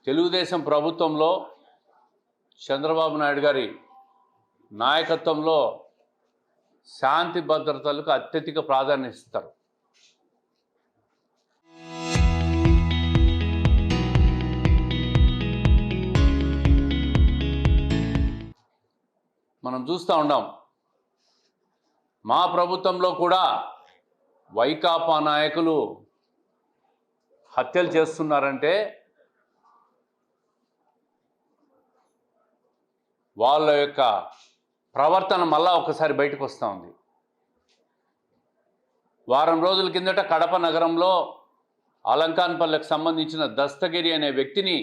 తెలుగుదేశం ప్రభుత్వంలో చంద్రబాబు నాయుడు గారి నాయకత్వంలో శాంతి భద్రతలకు అత్యధిక ప్రాధాన్యత ఇస్తారు. మనం చూస్తూ ఉన్నాం. మా ప్రభుత్వంలో కూడా వైకాపా నాయకులు హత్యలు చేస్తున్నారంటే వాళ్ళ యొక్క ప్రవర్తన మళ్ళా ఒకసారి బయటకు వస్తూ ఉంది. వారం రోజుల కిందట కడప నగరంలో అలంకాన్పల్లికి సంబంధించిన దస్తగిరి అనే వ్యక్తిని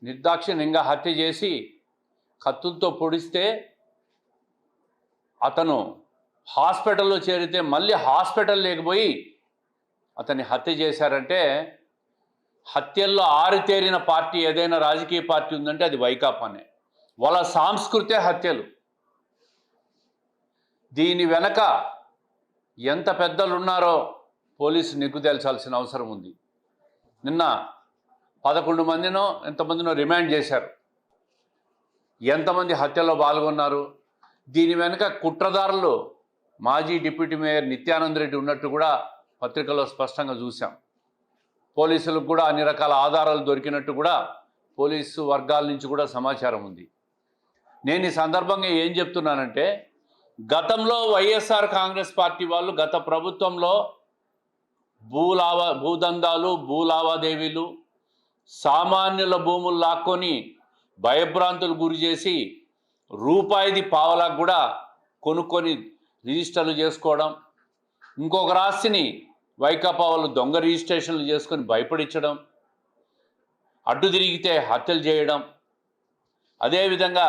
నిర్దాక్షిణ్యంగా హత్య చేసి కత్తులతో పొడిస్తే అతను హాస్పిటల్లో చేరితే మళ్ళీ హాస్పిటల్ లేకపోయి అతన్ని హత్య చేశారంటే హత్యల్లో ఆరితేరిన పార్టీ ఏదైనా రాజకీయ పార్టీ ఉందంటే అది వైకాపానే. వాళ్ళ సాంస్కృతిక హత్యలు. దీని వెనక ఎంత పెద్దలు ఉన్నారో పోలీసు నిగ్గు తేల్చాల్సిన అవసరం ఉంది. నిన్న 11 మందినో ఎంతమందినో రిమాండ్ చేశారు. ఎంతమంది హత్యలో పాల్గొన్నారు? దీని వెనుక కుట్రదారులు మాజీ డిప్యూటీ మేయర్ నిత్యానంద రెడ్డి ఉన్నట్టు కూడా పత్రికలో స్పష్టంగా చూసాం. పోలీసులకు కూడా అన్ని రకాల ఆధారాలు దొరికినట్టు కూడా పోలీసు వర్గాల నుంచి కూడా సమాచారం ఉంది. నేను ఈ సందర్భంగా ఏం చెప్తున్నానంటే, గతంలో వైఎస్ఆర్ కాంగ్రెస్ పార్టీ వాళ్ళు గత ప్రభుత్వంలో భూదందాలు, భూలావాదేవీలు, సామాన్యుల భూములు లాక్కొని భయభ్రాంతులు గురి చేసి రూపాయిది పావలాకు కూడా కొనుక్కొని రిజిస్టర్లు చేసుకోవడం, ఇంకొక రాశిని వైకాపా వాళ్ళు దొంగ రిజిస్ట్రేషన్లు చేసుకొని భయపడించడం, అడ్డు తిరిగితే హత్యలు చేయడం. అదేవిధంగా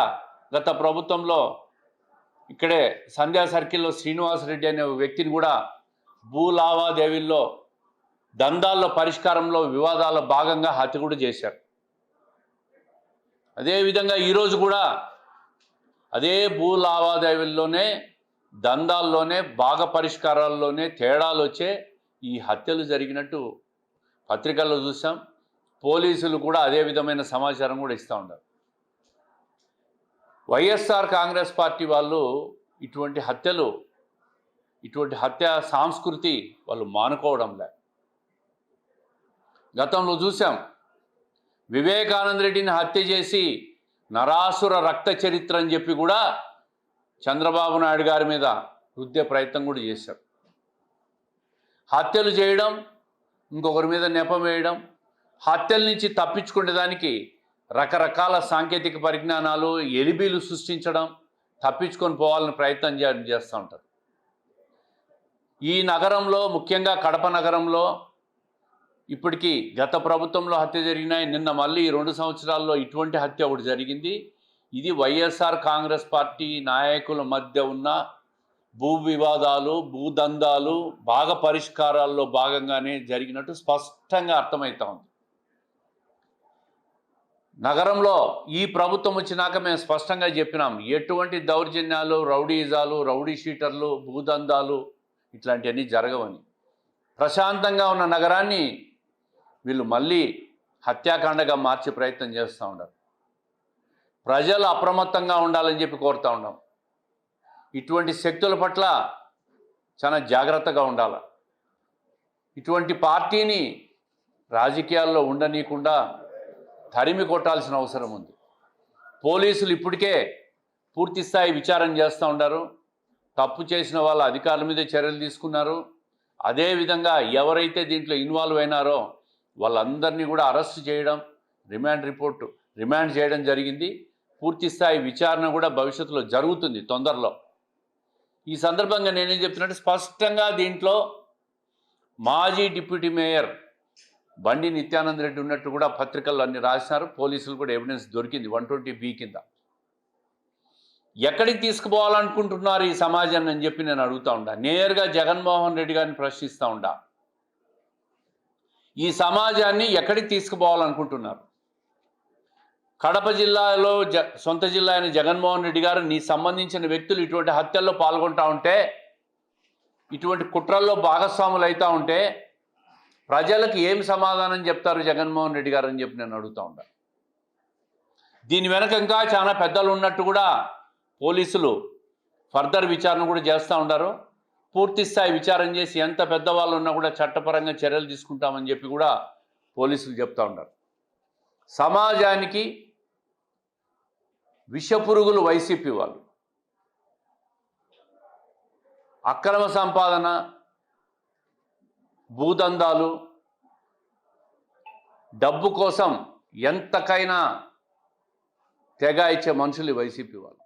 గత ప్రభుత్వంలో ఇక్కడే సంధ్యా సర్కిల్లో శ్రీనివాసరెడ్డి అనే వ్యక్తిని కూడా భూ లావాదేవీల్లో దందాల్లో పరిష్కారంలో వివాదాల్లో భాగంగా హత్య కూడా చేశారు. అదేవిధంగా ఈరోజు కూడా అదే భూ లావాదేవీల్లోనే దందాల్లోనే భాగ పరిష్కారాల్లోనే తేడాలు వచ్చే ఈ హత్యలు జరిగినట్టు పత్రికల్లో చూసాం. పోలీసులు కూడా అదే విధమైన సమాచారం కూడా ఇస్తూ ఉంటారు. వైఎస్ఆర్ కాంగ్రెస్ పార్టీ వాళ్ళు ఇటువంటి హత్య సంస్కృతి వాళ్ళు మానుకోవడంలే. గతంలో చూసాం, వివేకానంద రెడ్డిని హత్య చేసి నరాసుర రక్త చరిత్ర అని చెప్పి కూడా చంద్రబాబు నాయుడు గారి మీద రుద్దే ప్రయత్నం కూడా చేశారు. హత్యలు చేయడం, ఇంకొకరి మీద నెపం వేయడం, హత్యల నుంచి తప్పించుకునే దానికి రకరకాల సాంకేతిక పరిజ్ఞానాలు, ఎలిబీలు సృష్టించడం, తప్పించుకొని పోవాలని ప్రయత్నం చేస్తూ ఉంటారు. ఈ నగరంలో, ముఖ్యంగా కడప నగరంలో ఇప్పటికీ గత ప్రభుత్వంలో హత్య జరిగినాయి. నిన్న మళ్ళీ 2 సంవత్సరాల్లో ఇటువంటి హత్య ఒకటి జరిగింది. ఇది వైఎస్ఆర్ కాంగ్రెస్ పార్టీ నాయకుల మధ్య ఉన్న భూ వివాదాలు, భూదందాలు, భాగ పరిష్కారాల్లో భాగంగానే జరిగినట్టు స్పష్టంగా అర్థమవుతా ఉంది. నగరంలో ఈ ప్రభుత్వం వచ్చినాక మేము స్పష్టంగా చెప్పినాం, ఎటువంటి దౌర్జన్యాలు, రౌడీజాలు, రౌడీ షీటర్లు, భూదందాలు ఇట్లాంటివన్నీ జరగవని. ప్రశాంతంగా ఉన్న నగరాన్ని వీళ్ళు మళ్ళీ హత్యాకాండగా మార్చే ప్రయత్నం చేస్తూ ఉన్నారు. ప్రజలు అప్రమత్తంగా ఉండాలని చెప్పి కోరుతూ ఉన్నాం. ఇటువంటి శక్తుల పట్ల చాలా జాగ్రత్తగా ఉండాలి. ఇటువంటి పార్టీని రాజకీయాల్లో ఉండనీయకుండా తరిమి కొట్టాల్సిన అవసరం ఉంది. పోలీసులు ఇప్పటికే పూర్తి స్థాయి విచారణ చేస్తూ ఉన్నారు. తప్పు చేసిన వాళ్ళ అధికారుల మీద చర్యలు తీసుకున్నారు. అదేవిధంగా ఎవరైతే దీంట్లో ఇన్వాల్వ్ అయినారో వాళ్ళందరినీ కూడా అరెస్ట్ చేయడం, రిమాండ్ చేయడం జరిగింది. పూర్తి స్థాయి విచారణ కూడా భవిష్యత్తులో జరుగుతుంది తొందరలో. ఈ సందర్భంగా నేనేం చెప్తున్నట్టు, స్పష్టంగా దీంట్లో మాజీ డిప్యూటీ మేయర్ బండి నిత్యానంద రెడ్డి ఉన్నట్టు కూడా పత్రికల్లో అన్ని రాసినారు. పోలీసులు కూడా ఎవిడెన్స్ దొరికింది 120B కింద. ఎక్కడికి తీసుకుపోవాలనుకుంటున్నారు ఈ సమాజాన్ని అని చెప్పి నేను అడుగుతూ ఉండా. నేరుగా జగన్మోహన్ రెడ్డి గారిని ప్రశ్నిస్తూ ఉండా. ఈ సమాజాన్ని ఎక్కడికి తీసుకుపోవాలనుకుంటున్నారు? కడప జిల్లాలో సొంత జిల్లా అయిన జగన్మోహన్ రెడ్డి గారు నీ సంబంధించిన వ్యక్తులు ఇటువంటి హత్యల్లో పాల్గొంటూ ఉంటే, ఇటువంటి కుట్రల్లో భాగస్వాములు అవుతూ ఉంటే ప్రజలకు ఏం సమాధానం చెప్తారు జగన్మోహన్ రెడ్డి గారు అని చెప్పి నేను అడుగుతా ఉంటాను. దీని వెనక ఇంకా చాలా పెద్దలు ఉన్నట్టు కూడా పోలీసులు ఫర్దర్ విచారణ కూడా చేస్తూ ఉంటారు. పూర్తి స్థాయి విచారణ చేసి ఎంత పెద్దవాళ్ళు ఉన్నా కూడా చట్టపరంగా చర్యలు తీసుకుంటామని చెప్పి కూడా పోలీసులు చెప్తూ ఉంటారు. సమాజానికి విషపురుగులు వైసీపీ వాళ్ళు. అక్రమ సంపాదన, భూదందాలు, డబ్బు కోసం ఎంతకైనా తెగ ఇచ్చే మనుషులు వైసీపీ వాళ్ళు.